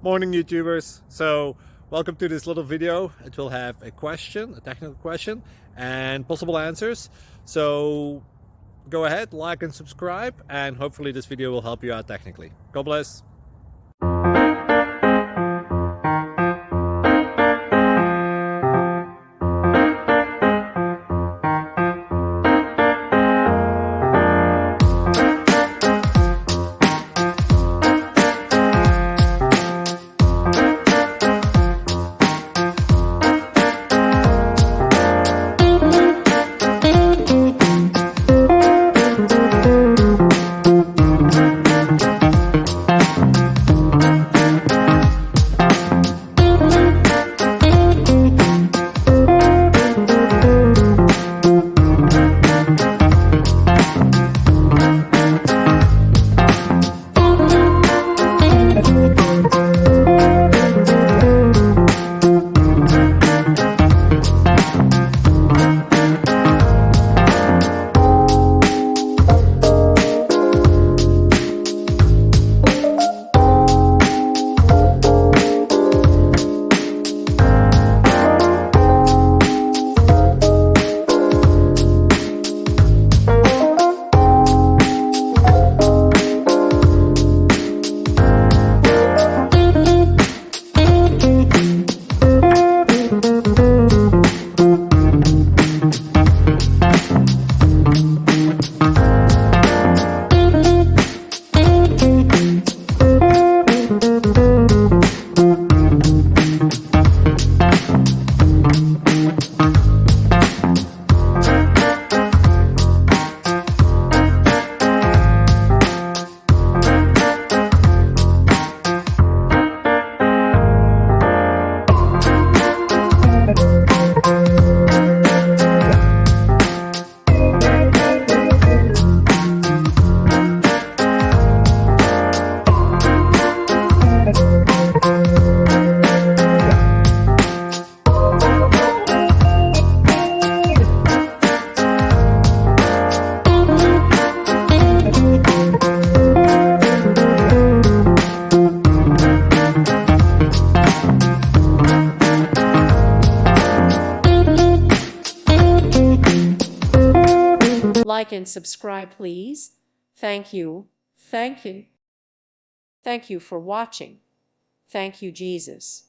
Morning YouTubers. So welcome to this little video. It will have a question, a technical question, and possible answers. So go ahead, like and subscribe, and hopefully this video will help you out technically. God bless. Like and subscribe, please. Thank you. Thank you. Thank you for watching. Thank you, Jesus.